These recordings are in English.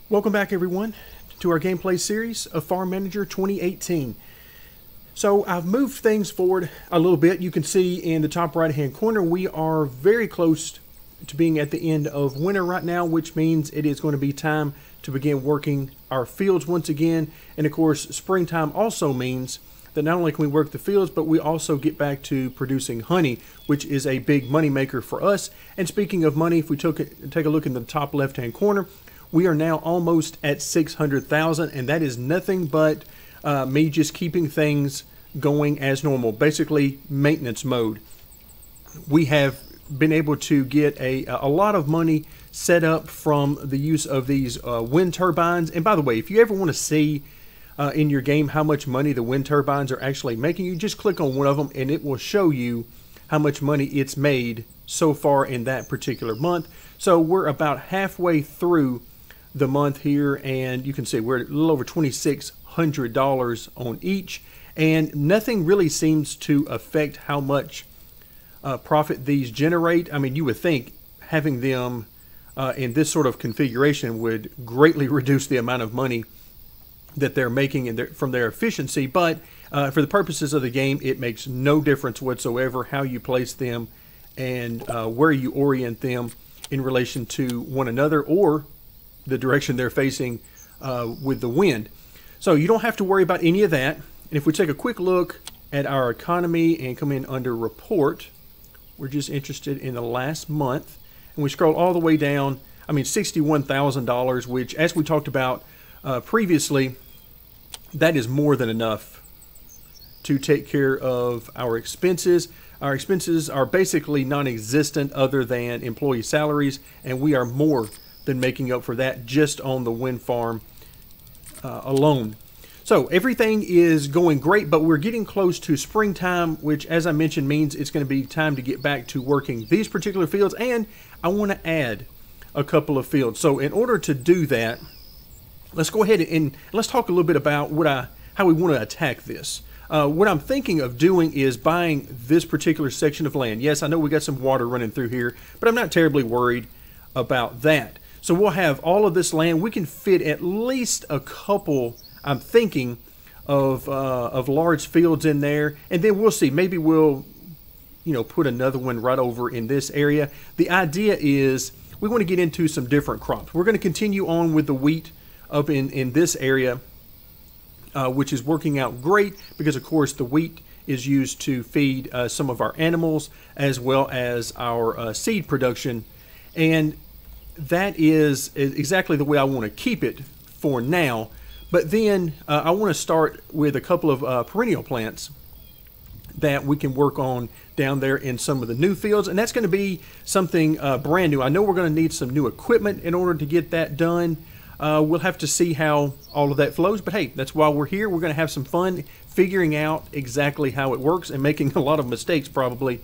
Welcome back, everyone, to our gameplay series of Farm Manager 2018. So I've moved things forward a little bit. You can see in the top right hand corner we are very close to being at the end of winter right now, which means it is going to be time to begin working our fields once again. And of course, springtime also means that not only can we work the fields, but we also get back to producing honey, which is a big money maker for us. And speaking of money, if we take a look in the top left hand corner, we are now almost at 600,000, and that is nothing but me just keeping things going as normal, basically maintenance mode. We have been able to get a lot of money set up from the use of these wind turbines. And by the way, if you ever want to see in your game how much money the wind turbines are actually making, you just click on one of them and it will show you how much money it's made so far in that particular month. So we're about halfway through the month here, and you can see we're a little over $2,600 on each, and nothing really seems to affect how much profit these generate. I mean, you would think having them in this sort of configuration would greatly reduce the amount of money that they're making from their efficiency, but for the purposes of the game, it makes no difference whatsoever how you place them and where you orient them in relation to one another or the direction they're facing with the wind. So you don't have to worry about any of that. And if we take a quick look at our economy and come in under report, we're just interested in the last month, and we scroll all the way down. I mean, $61,000, which, as we talked about previously, that is more than enough to take care of our expenses. Our expenses are basically non-existent other than employee salaries, and we are more than making up for that just on the wind farm alone. So everything is going great, but we're getting close to springtime, which, as I mentioned, means it's going to be time to get back to working these particular fields, and I want to add a couple of fields. So in order to do that, let's go ahead and let's talk a little bit about how we want to attack this. What I'm thinking of doing is buying this particular section of land. Yes, I know we got some water running through here, but I'm not terribly worried about that. So we'll have all of this land. We can fit at least a couple, I'm thinking, of large fields in there. And then we'll see. Maybe we'll, put another one right over in this area. The idea is we want to get into some different crops. We're going to continue on with the wheat up in this area, which is working out great because, of course, the wheat is used to feed some of our animals as well as our seed production. And that is exactly the way I want to keep it for now. But then I want to start with a couple of perennial plants that we can work on down there in some of the new fields. And that's going to be something brand new. I know we're going to need some new equipment in order to get that done. We'll have to see how all of that flows. But hey, that's why we're here. We're going to have some fun figuring out exactly how it works and making a lot of mistakes probably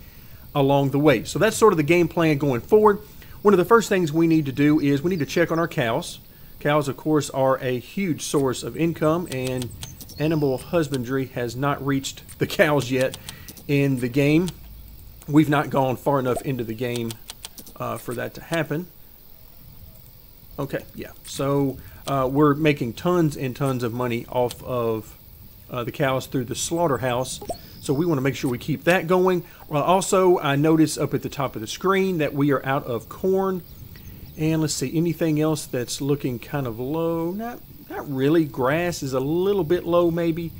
along the way. So that's sort of the game plan going forward. One of the first things we need to do is we need to check on our cows. Cows, of course, are a huge source of income, and animal husbandry has not reached the cows yet in the game. We've not gone far enough into the game for that to happen. Okay, yeah. So we're making tons and tons of money off of the cows through the slaughterhouse. So we want to make sure we keep that going. Also, I notice up at the top of the screen that we are out of corn. And let's see, anything else that's looking kind of low? Not really. Grass is a little bit low maybe,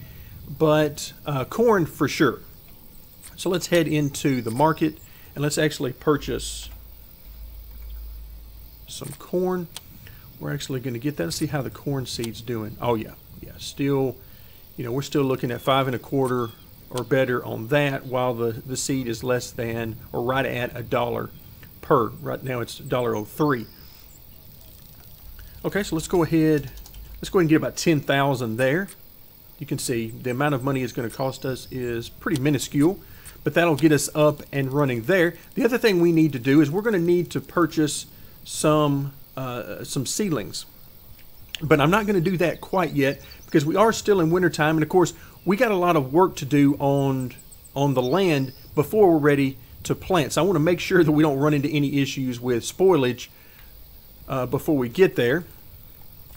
but corn for sure. So let's head into the market and let's actually purchase some corn. We're actually going to get that. Let's see how the corn seed's doing. Oh yeah, still, we're still looking at 5 1/4 or better on that, while the seed is less than or right at $1 per. Right now it's $1.03. Okay, so let's go ahead and get about 10,000 there. You can see the amount of money it's going to cost us is pretty minuscule, but that'll get us up and running there. The other thing we need to do is we're going to need to purchase some seedlings, but I'm not going to do that quite yet because we are still in wintertime, and of course we got a lot of work to do on the land before we're ready to plant. So I want to make sure that we don't run into any issues with spoilage before we get there.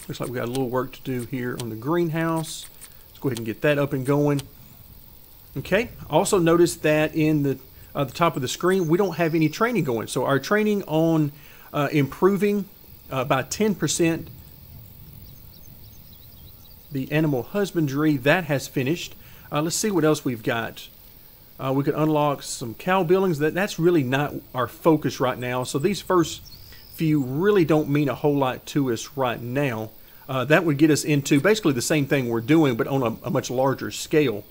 Looks like we got a little work to do here on the greenhouse. Let's go ahead and get that up and going. Okay, also notice that in the top of the screen, we don't have any training going. So our training on improving by 10% the animal husbandry, that has finished. Let's see what else we've got. We could unlock some cow buildings. That's really not our focus right now. So these first few really don't mean a whole lot to us right now. That would get us into basically the same thing we're doing, but on a much larger scale.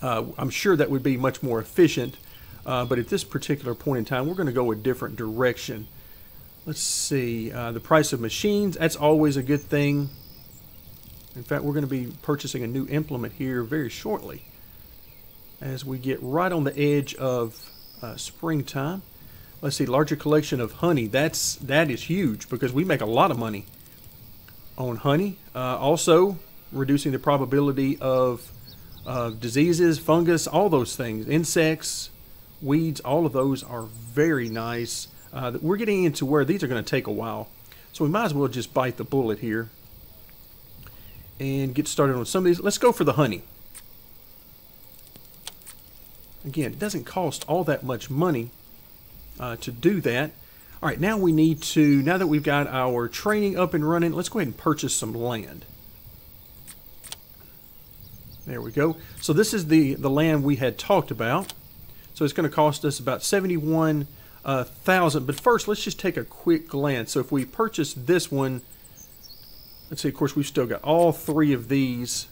I'm sure that would be much more efficient, but at this particular point in time, we're going to go a different direction. Let's see, the price of machines, that's always a good thing. In fact, we're going to be purchasing a new implement here very shortly as we get right on the edge of springtime. Let's see, larger collection of honey, that is huge because we make a lot of money on honey. Also, reducing the probability of diseases, fungus, all those things, insects, weeds, all of those are very nice. We're getting into where these are going to take a while. So we might as well just bite the bullet here and get started on some of these. Let's go for the honey. Again, it doesn't cost all that much money to do that. All right, now we need to, now that we've got our training up and running, let's go ahead and purchase some land. There we go. So this is the land we had talked about. So it's going to cost us about 71,000. But first, let's just take a quick glance. So if we purchase this one, let's see, of course, we've still got all three of these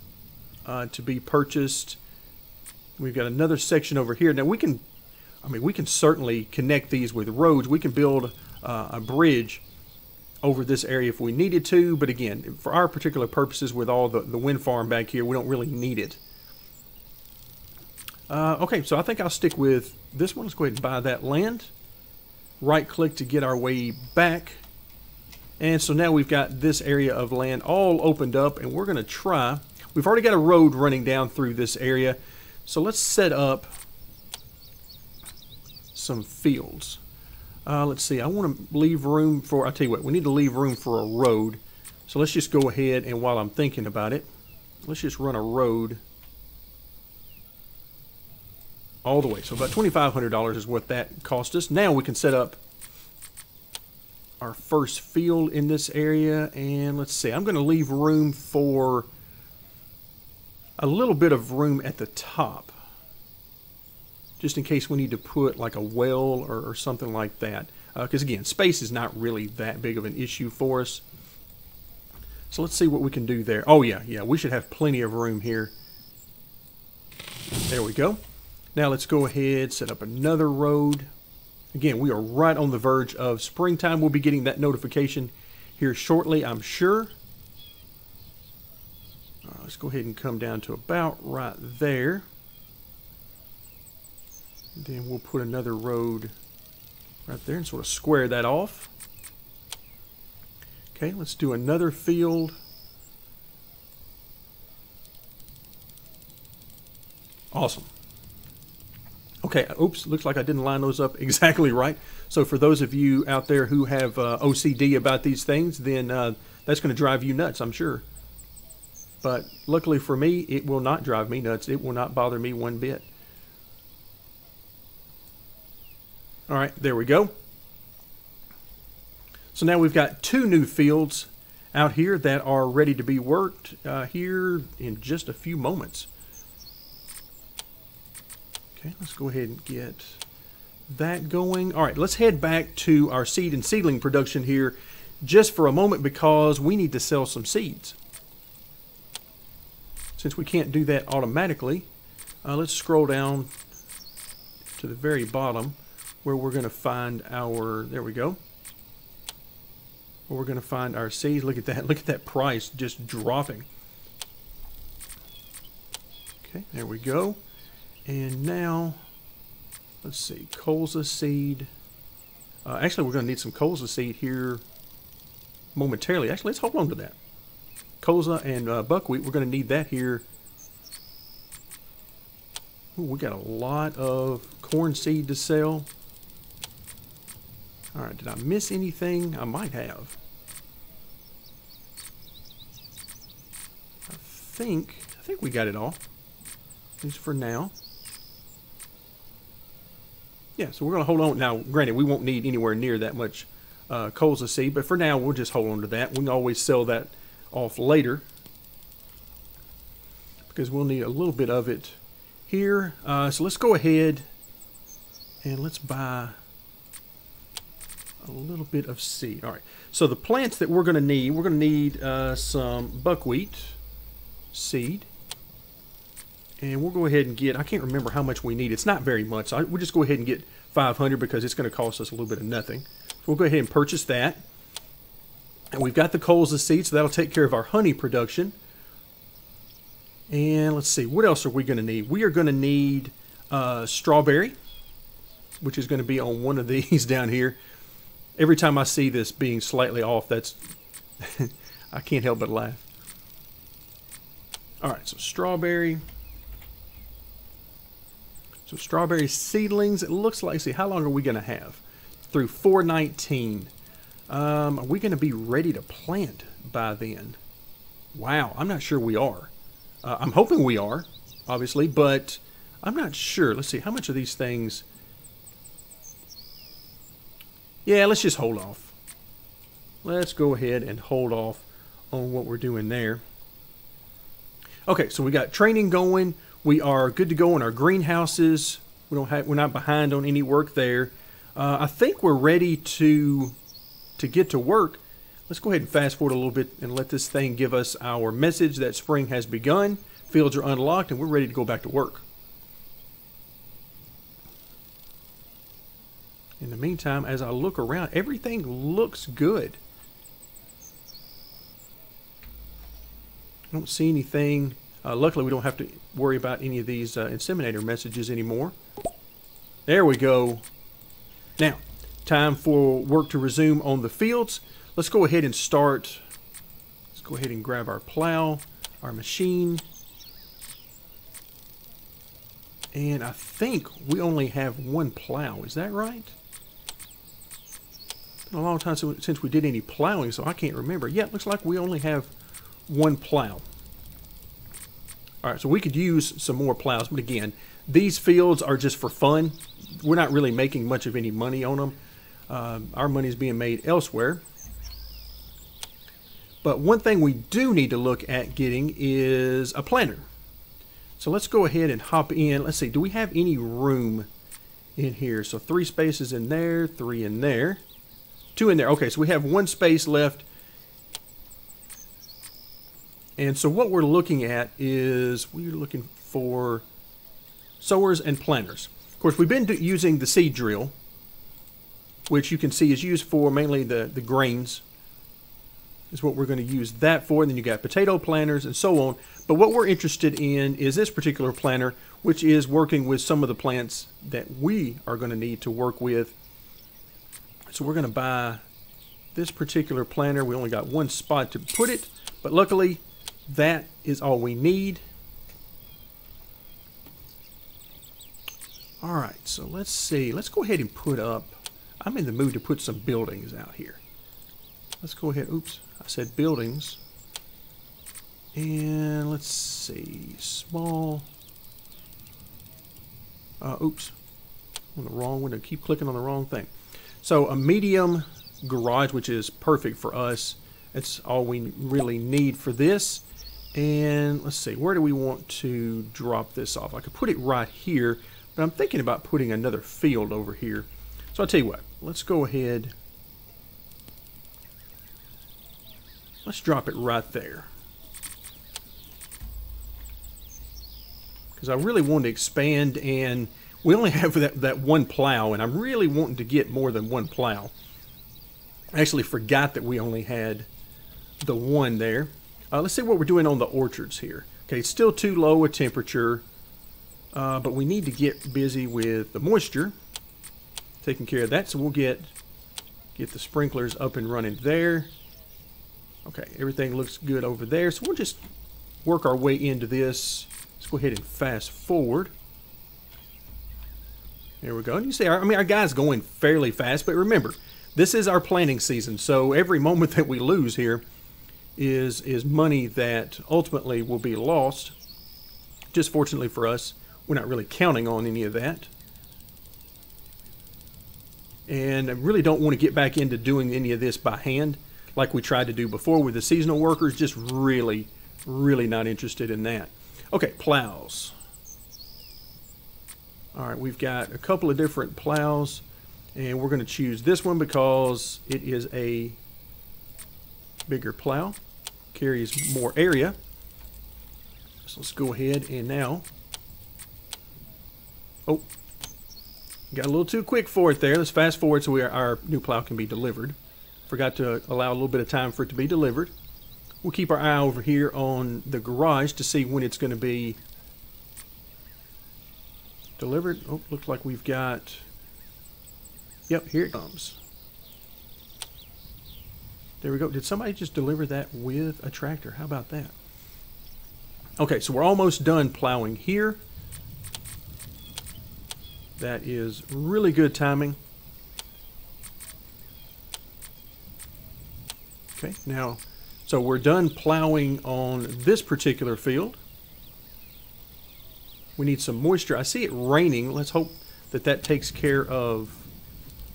to be purchased. We've got another section over here. Now we can certainly connect these with roads. We can build a bridge over this area if we needed to, but again, for our particular purposes with all the wind farm back here, we don't really need it. Okay, so I think I'll stick with this one. Let's go ahead and buy that land. Right click to get our way back. And so now we've got this area of land all opened up, and we're going to try. We've already got a road running down through this area, so let's set up some fields. Let's see, I want to leave room for, I'll tell you what, we need to leave room for a road. So let's just go ahead, and while I'm thinking about it, let's just run a road all the way. So about $2,500 is what that cost us. Now we can set up our first field in this area, and let's see, I'm going to leave room for a little bit of room at the top, just in case we need to put like a well or something like that. Because again, space is not really that big of an issue for us. So let's see what we can do there. Oh yeah, we should have plenty of room here. There we go. Now let's go ahead, set up another road. Again, we are right on the verge of springtime. We'll be getting that notification here shortly, I'm sure. Let's go ahead and come down to about right there. Then we'll put another road right there and sort of square that off. Okay, let's do another field. Awesome. Okay, oops, looks like I didn't line those up exactly right. So for those of you out there who have OCD about these things, then that's going to drive you nuts, I'm sure. But luckily for me, it will not drive me nuts. It will not bother me one bit. All right, there we go. So now we've got two new fields out here that are ready to be worked here in just a few moments. Okay, let's go ahead and get that going. All right, let's head back to our seed and seedling production here just for a moment because we need to sell some seeds. Since we can't do that automatically, let's scroll down to the very bottom where we're going to find our, there we go, where we're going to find our seeds. Look at that price just dropping. Okay, there we go. And now, let's see, colza seed. Actually, we're going to need some colza seed here momentarily. Actually, let's hold on to that. Colza and buckwheat, we're going to need that here. Ooh, we got a lot of corn seed to sell. All right, did I miss anything? I might have. think we got it all, at least for now. Yeah, so we're going to hold on. Now, granted, we won't need anywhere near that much colza seed, but for now, we'll just hold on to that. We can always sell that off later because we'll need a little bit of it here. So let's go ahead and let's buy a little bit of seed. All right, so the plants that we're going to need some buckwheat seed. And we'll go ahead and get, I can't remember how much we need. It's not very much. So we'll just go ahead and get 500 because it's going to cost us a little bit of nothing. So we'll go ahead and purchase that. And we've got the colza seed, so that'll take care of our honey production. And let's see, what else are we going to need? We are going to need strawberry, which is going to be on one of these down here. Every time I see this being slightly off, that's, I can't help but laugh. All right, so strawberry. So strawberry seedlings, it looks like, see, how long are we going to have? Through 4/19. Are we going to be ready to plant by then? Wow, I'm not sure we are. I'm hoping we are, obviously, but I'm not sure. Let's see, how much of these things? Yeah, let's just hold off. Let's go ahead and hold off on what we're doing there. Okay, so we got training going. We are good to go in our greenhouses. We're not behind on any work there. I think we're ready to get to work. Let's go ahead and fast forward a little bit and let this thing give us our message that spring has begun. Fields are unlocked and we're ready to go back to work. In the meantime, as I look around, everything looks good. I don't see anything. Luckily, we don't have to worry about any of these inseminator messages anymore. There we go. Now, time for work to resume on the fields. Let's go ahead and start. Let's go ahead and grab our plow, our machine. And I think we only have one plow. Is that right? It's been a long time since we did any plowing, so I can't remember. Yeah, it looks like we only have one plow. All right, so we could use some more plows, but again, these fields are just for fun. We're not really making much of any money on them. Our money is being made elsewhere. But one thing we do need to look at getting is a planter. So let's go ahead and hop in. Let's see, do we have any room in here? So 3 spaces in there, 3 in there, 2 in there. Okay, so we have 1 space left. And so what we're looking at is we're looking for sowers and planters. Of course, we've been using the seed drill, which you can see is used for mainly the grains, is what we're going to use that for. And then you got potato planters and so on. But what we're interested in is this particular planter, which is working with some of the plants that we are going to need to work with. So we're going to buy this particular planter. We only got 1 spot to put it, but luckily that is all we need. All right, so let's see. Let's go ahead and put up, I'm in the mood to put some buildings out here. Let's go ahead, oops, I said buildings. And let's see, small, oops, on the wrong one, I keep clicking on the wrong thing. So a medium garage, which is perfect for us. That's all we really need for this. And let's see, where do we want to drop this off? I could put it right here, but I'm thinking about putting another field over here. So I'll tell you what, let's go ahead. Let's drop it right there. Because I really want to expand, and we only have that 1 plow, and I'm really wanting to get more than 1 plow. I actually forgot that we only had the 1 there. Let's see what we're doing on the orchards here. Okay, it's still too low a temperature, but we need to get busy with the moisture, taking care of that. So we'll get the sprinklers up and running there. Okay, everything looks good over there. So we'll just work our way into this. Let's go ahead and fast forward. There we go. And you see, our guy's going fairly fast, but remember, this is our planting season. So every moment that we lose here is money that ultimately will be lost. Just fortunately for us, we're not really counting on any of that. And I really don't want to get back into doing any of this by hand like we tried to do before with the seasonal workers. Just really not interested in that. Okay, plows. Alright, we've got a couple of different plows, and we're going to choose this one because it is a bigger plow, carries more area. So let's go ahead and now, oh, got a little too quick for it there. Let's fast forward so our new plow can be delivered. Forgot to allow a little bit of time for it to be delivered. We'll keep our eye over here on the garage to see when it's going to be delivered. Oh, looks like we've got, yep, here it comes. There we go. Did somebody just deliver that with a tractor? How about that? Okay, so we're almost done plowing here. That is really good timing. Okay, now, so we're done plowing on this particular field. We need some moisture. I see it raining. Let's hope that that takes care of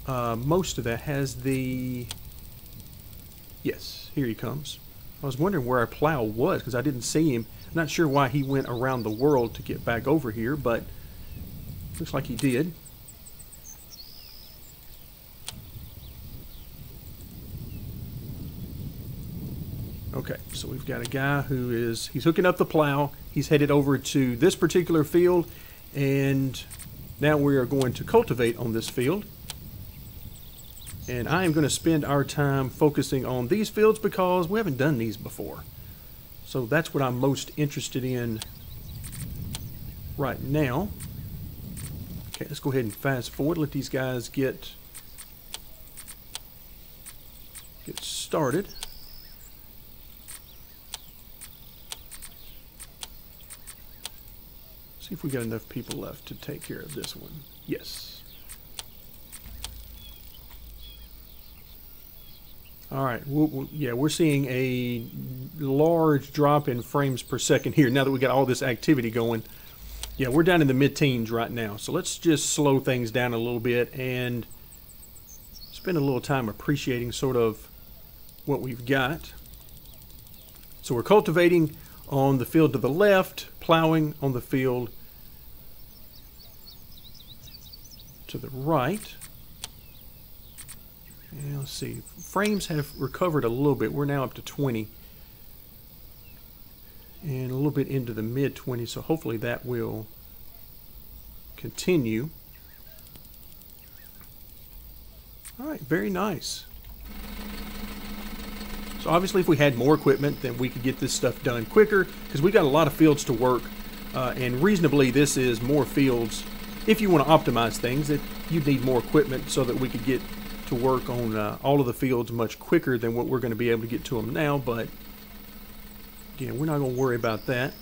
most of that. Has the... Yes, here he comes. I was wondering where our plow was because I didn't see him. I'm not sure why he went around the world to get back over here, but looks like he did. Okay, so we've got a guy who is, he's hooking up the plow. He's headed over to this particular field, and now we are going to cultivate on this field. And I am going to spend our time focusing on these fields because we haven't done these before. So that's what I'm most interested in right now. Okay, let's go ahead and fast forward. Let these guys get started. See if we got enough people left to take care of this one. Yes. All right. Yeah, we're seeing a large drop in frames per second here now that we got all this activity going. Yeah, we're down in the mid-teens right now. So let's just slow things down a little bit and spend a little time appreciating sort of what we've got. So we're cultivating on the field to the left, plowing on the field to the right. And let's see, frames have recovered a little bit. We're now up to 20 and a little bit into the mid-20s, so hopefully that will continue. All right, very nice. So obviously if we had more equipment, then we could get this stuff done quicker because we've got a lot of fields to work, and reasonably this is more fields. If you want to optimize things, you'd need more equipment so that we could get to work on all of the fields much quicker than what we're going to be able to get to them now, but again, we're not going to worry about that.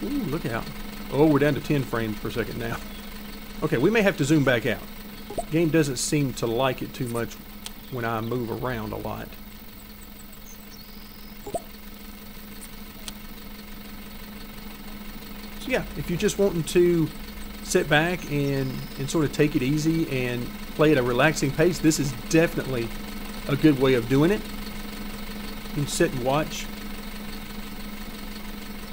Ooh, look out. Oh, we're down to 10 frames per second now. Okay, we may have to zoom back out. The game doesn't seem to like it too much when I move around a lot. So yeah, if you're just wanting to sit back and sort of take it easy and play at a relaxing pace, this is definitely a good way of doing it. You can sit and watch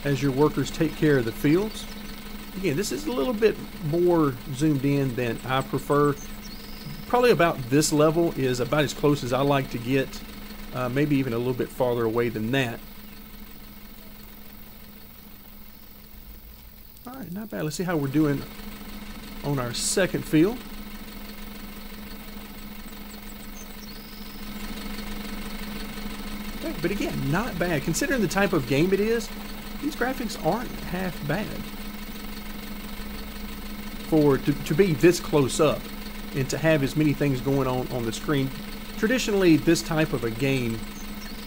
as your workers take care of the fields. Again, this is a little bit more zoomed in than I prefer. Probably about this level is about as close as I like to get, maybe even a little bit farther away than that. All right, not bad. Let's see how we're doing on our second field. Okay, but again, not bad. Considering the type of game it is, these graphics aren't half bad. To be this close up and to have as many things going on the screen. Traditionally, this type of a game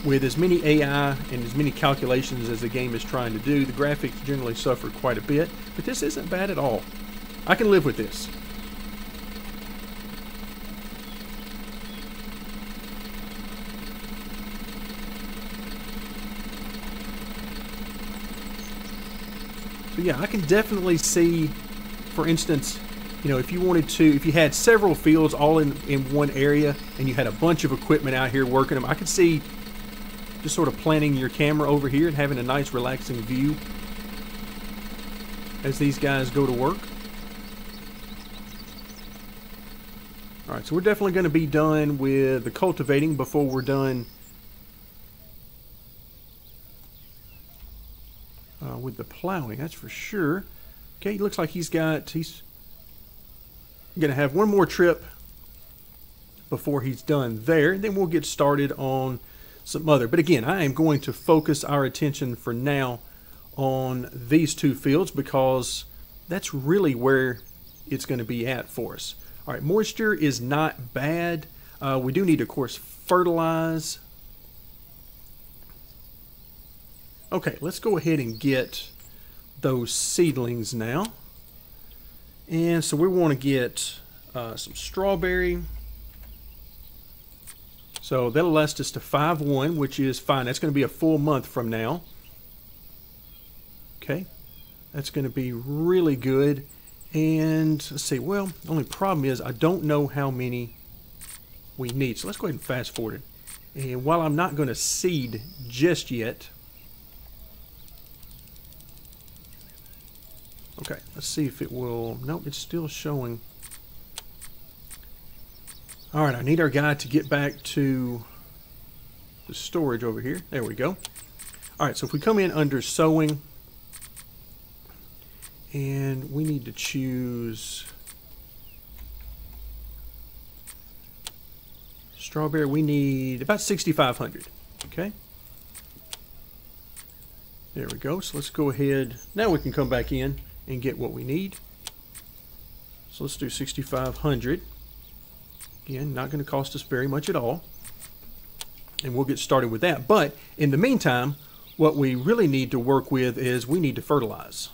with as many AI and as many calculations as the game is trying to do, the graphics generally suffer quite a bit, but this isn't bad at all. I can live with this. So yeah, I can definitely see, for instance, you know, if you wanted to, if you had several fields all in one area and you had a bunch of equipment out here working them, I could see just sort of planting your camera over here and having a nice relaxing view as these guys go to work. Alright, so we're definitely going to be done with the cultivating before we're done with the plowing, that's for sure. Okay, looks like he's going to have one more trip before he's done there. Then we'll get started on some other. But again, I am going to focus our attention for now on these two fields because that's really where it's going to be at for us. All right, moisture is not bad. We do need, of course, fertilize. Okay, let's go ahead and get those seedlings now. And so we want to get some strawberry. So that'll last us to 5-1, which is fine. That's going to be a full month from now. Okay, that's going to be really good. And let's see, well, the only problem is I don't know how many we need. So let's go ahead and fast forward it. And while I'm not going to seed just yet, okay, let's see if it will. Nope, it's still showing. All right, I need our guy to get back to the storage over here. There we go. All right, so if we come in under sowing, and we need to choose strawberry, we need about 6,500. Okay. There we go. So let's go ahead. Now we can come back in and get what we need. So let's do 6,500. Again, not going to cost us very much at all. And we'll get started with that. But in the meantime, what we really need to work with is we need to fertilize.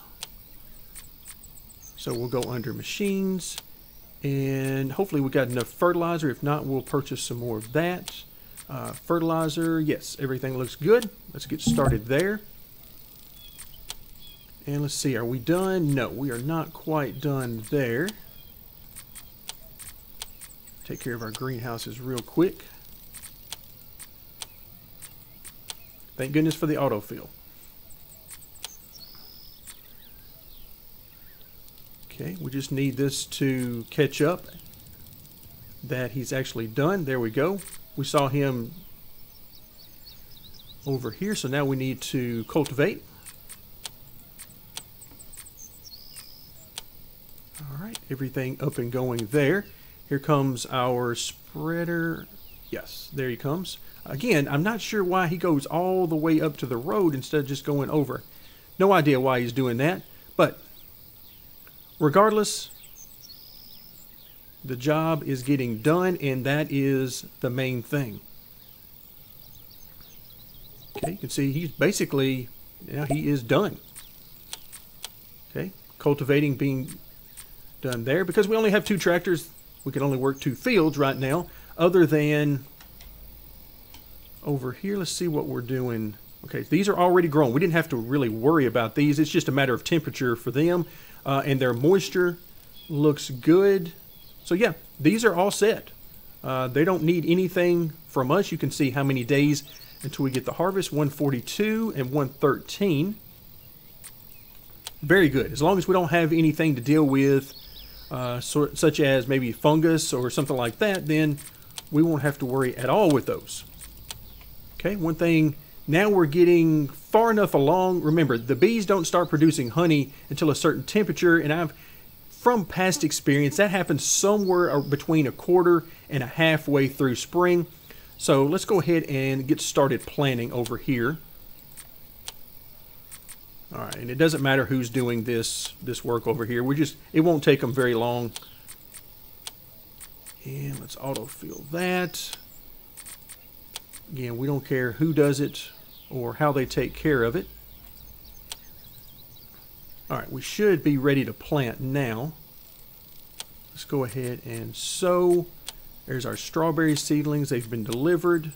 So we'll go under machines, and hopefully we got enough fertilizer. If not, we'll purchase some more of that. Fertilizer, yes, everything looks good. Let's get started there. And let's see, are we done? No, we are not quite done there. Take care of our greenhouses real quick. Thank goodness for the autofill. Okay, we just need this to catch up that he's actually done. There we go. We saw him over here, so now we need to cultivate. All right, everything up and going there. Here comes our spreader. Yes, there he comes. Again, I'm not sure why he goes all the way up to the road instead of just going over. No idea why he's doing that, but regardless, the job is getting done, and that is the main thing. Okay, you can see he's basically, yeah, he is done. Okay, cultivating being done there. Because we only have 2 tractors, we can only work 2 fields right now, other than over here. Let's see what we're doing. Okay, these are already grown. We didn't have to really worry about these. It's just a matter of temperature for them. And their moisture looks good. So yeah, these are all set. They don't need anything from us. You can see how many days until we get the harvest. 142 and 113. Very good. As long as we don't have anything to deal with, such as maybe fungus or something like that, then we won't have to worry at all with those. Okay, one thing, now we're getting far enough along. Remember, the bees don't start producing honey until a certain temperature, and from past experience, that happens somewhere between 1/4 and a halfway through spring. So let's go ahead and get started planting over here. All right, and it doesn't matter who's doing this work over here. It won't take them very long. And let's autofill that. Again, we don't care who does it or how they take care of it. All right, we should be ready to plant now. Let's go ahead and sow. There's our strawberry seedlings. They've been delivered.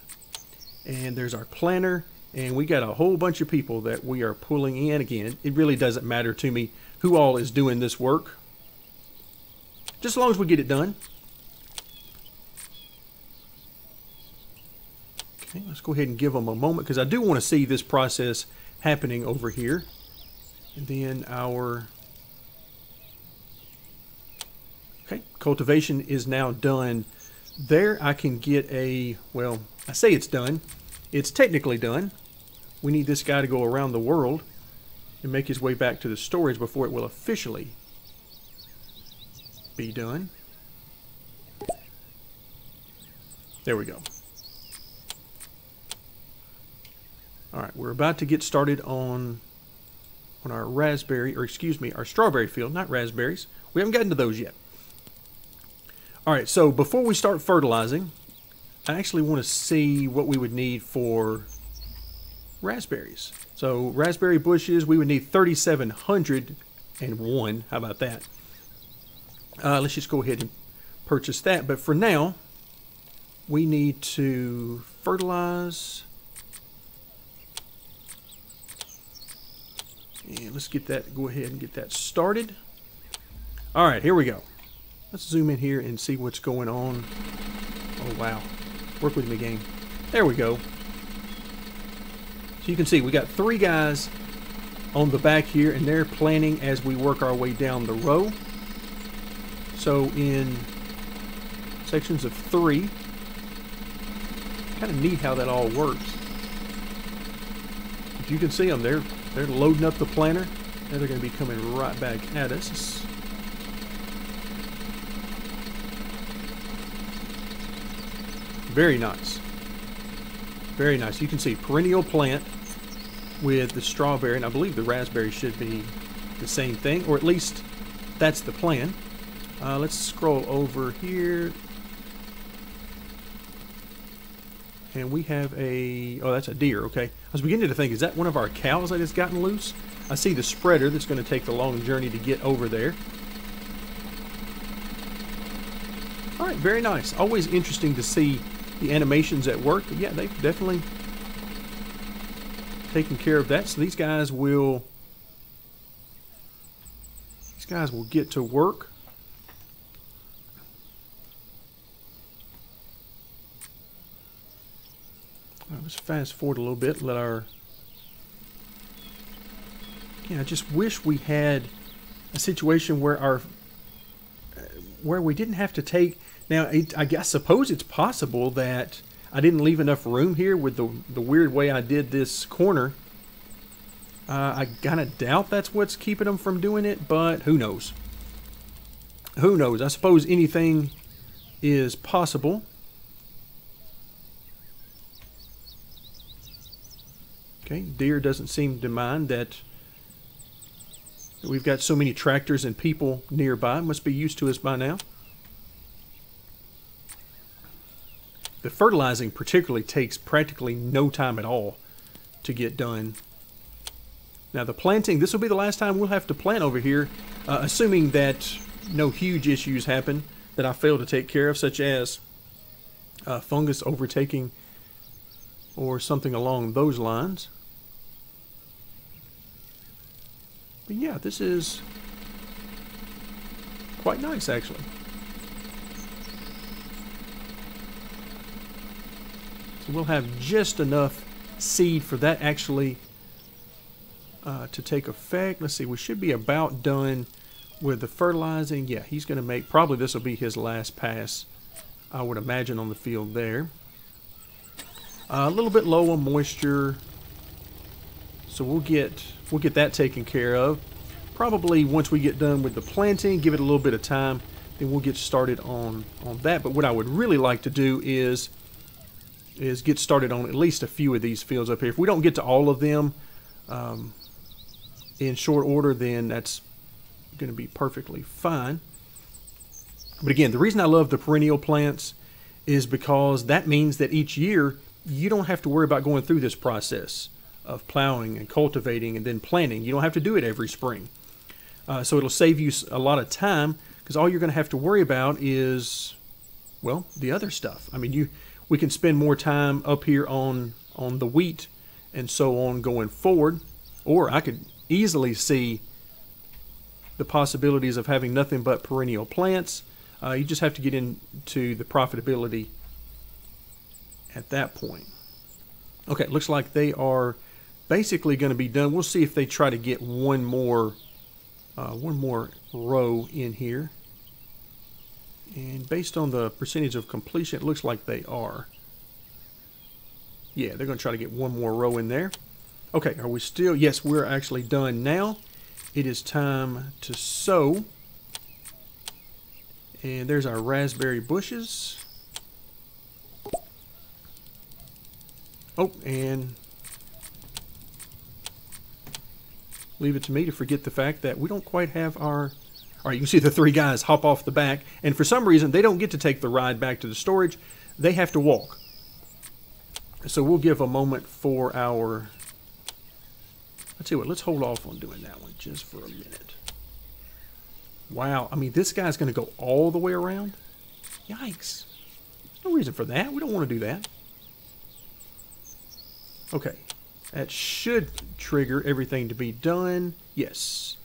And there's our planter. And we got a whole bunch of people that we are pulling in. Again, it really doesn't matter to me who all is doing this work, just as long as we get it done. Okay, let's go ahead and give them a moment, because I do want to see this process happening over here. And then our cultivation is now done. There I can get a, well, I say it's done. It's technically done. We need this guy to go around the world and make his way back to the storage before it will officially be done. There we go. Alright, we're about to get started on our raspberry, or excuse me, our strawberry field, not raspberries. We haven't gotten to those yet. Alright, so before we start fertilizing, I actually want to see what we would need for raspberries. So raspberry bushes, we would need 3,701. How about that? Let's just go ahead and purchase that. But for now, we need to fertilize. And let's get that, go ahead and get that started. Alright, here we go. Let's zoom in here and see what's going on. Oh, wow. Work with me, game. There we go. So you can see we got 3 guys on the back here, and they're planting as we work our way down the row. So in sections of 3, kind of neat how that all works. If you can see them, they're loading up the planter. Now they're going to be coming right back at us. Very nice. Very nice. You can see perennial plant with the strawberry, and I believe the raspberry should be the same thing, or at least that's the plan. Let's scroll over here. And we have a, oh, that's a deer, okay. I was beginning to think, is that one of our cows that has gotten loose? I see the spreader that's going to take the long journey to get over there. All right, very nice. Always interesting to see the animations at work. But yeah, they've definitely taken care of that. So these guys will get to work. Let's fast forward a little bit. Let our... Yeah, I just wish we had a situation where where we didn't have to take... Now, I suppose it's possible that I didn't leave enough room here with the weird way I did this corner. I kind of doubt that's what's keeping them from doing it, but who knows? Who knows? I suppose anything is possible. Okay, deer doesn't seem to mind that we've got so many tractors and people nearby. Must be used to us by now. The fertilizing particularly takes practically no time at all to get done. Now the planting, this will be the last time we'll have to plant over here, assuming that no huge issues happen that I fail to take care of, such as fungus overtaking or something along those lines. But yeah, this is quite nice actually. So we'll have just enough seed for that actually to take effect. Let's see, we should be about done with the fertilizing. Yeah, he's going to make, probably this will be his last pass, I would imagine, on the field there. A little bit low on moisture, so we'll get that taken care of. Probably once we get done with the planting, give it a little bit of time, then we'll get started on that. But what I would really like to do is get started on at least a few of these fields up here. If we don't get to all of them in short order, then that's going to be perfectly fine. But again, the reason I love the perennial plants is because that means that each year you don't have to worry about going through this process of plowing and cultivating and then planting. You don't have to do it every spring. So it'll save you a lot of time, because all you're going to have to worry about is, well, the other stuff. I mean, we can spend more time up here on the wheat and so on going forward. Or I could easily see the possibilities of having nothing but perennial plants. You just have to get into the profitability at that point. Okay, looks like they are basically going to be done. We'll see if they try to get one more row in here. And based on the percentage of completion, it looks like they are. Yeah, they're going to try to get one more row in there. Okay, are we still? Yes, we're actually done now. It is time to sow. And there's our raspberry bushes. Oh, and leave it to me to forget the fact that we don't quite have our... All right, you can see the three guys hop off the back, and for some reason, they don't get to take the ride back to the storage. They have to walk. So we'll give a moment for our... I'll tell you what, let's hold off on doing that one just for a minute. Wow, I mean, this guy's going to go all the way around? Yikes. There's no reason for that. We don't want to do that. Okay, that should trigger everything to be done. Yes.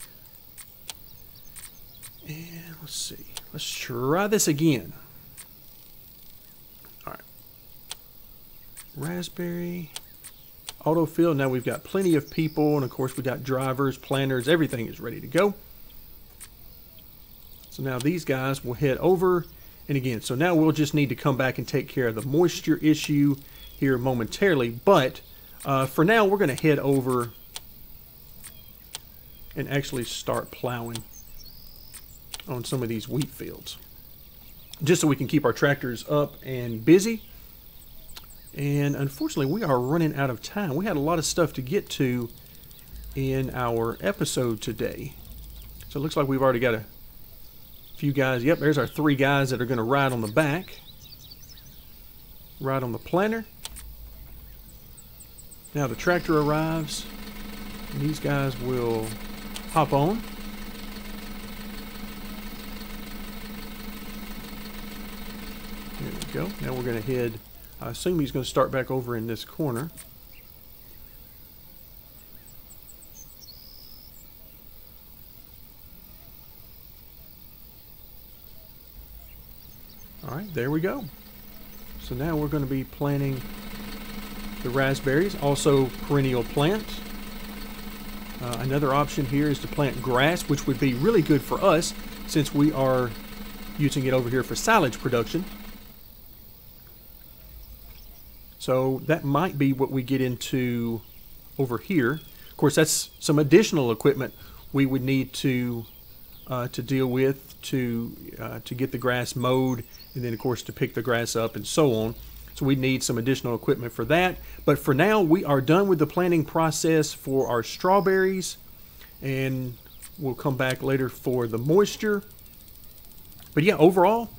And let's see. Let's try this again. All right. Raspberry. Autofill. Now we've got plenty of people, and of course we got drivers, planters, everything is ready to go. So now these guys will head over, and again, so now we'll just need to come back and take care of the moisture issue here momentarily, but for now we're going to head over and actually start plowing on some of these wheat fields, just so we can keep our tractors up and busy. And unfortunately, we are running out of time. We had a lot of stuff to get to in our episode today. So it looks like we've already got a few guys. Yep, there's our three guys that are going to ride on the back. Ride on the planter. Now the tractor arrives. And these guys will hop on. There we go. Now we're going to head... I assume he's going to start back over in this corner. Alright, there we go. So now we're going to be planting the raspberries, also perennial plant. Another option here is to plant grass, which would be really good for us since we are using it over here for silage production. So that might be what we get into over here. Of course, that's some additional equipment we would need to deal with to get the grass mowed, and then of course to pick the grass up and so on. So we need some additional equipment for that. But for now, we are done with the planting process for our strawberries, and we'll come back later for the moisture. But yeah, overall,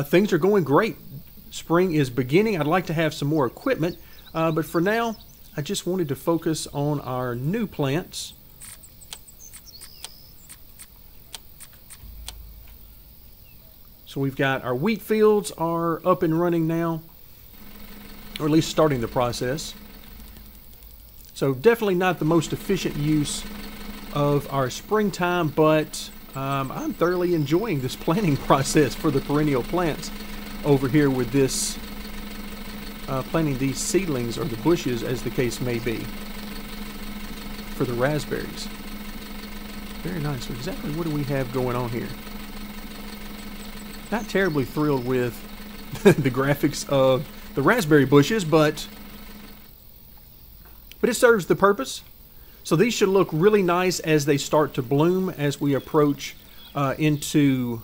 things are going great. Spring is beginning. I'd like to have some more equipment, but for now, I just wanted to focus on our new plants. So we've got our wheat fields are up and running now, or at least starting the process. So definitely not the most efficient use of our springtime, but I'm thoroughly enjoying this planting process for the perennial plants over here with this planting these seedlings, or the bushes as the case may be, for the raspberries. Very nice. So exactly what do we have going on here? Not terribly thrilled with the graphics of the raspberry bushes, but it serves the purpose. So these should look really nice as they start to bloom as we approach into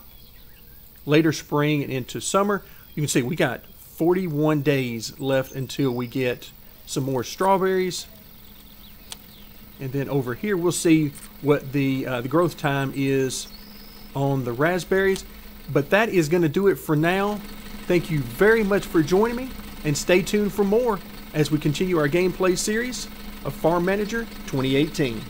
later spring and into summer. You can see we got 41 days left until we get some more strawberries. And then over here we'll see what the growth time is on the raspberries. But that is going to do it for now. Thank you very much for joining me, and stay tuned for more as we continue our gameplay series of Farm Manager 2018.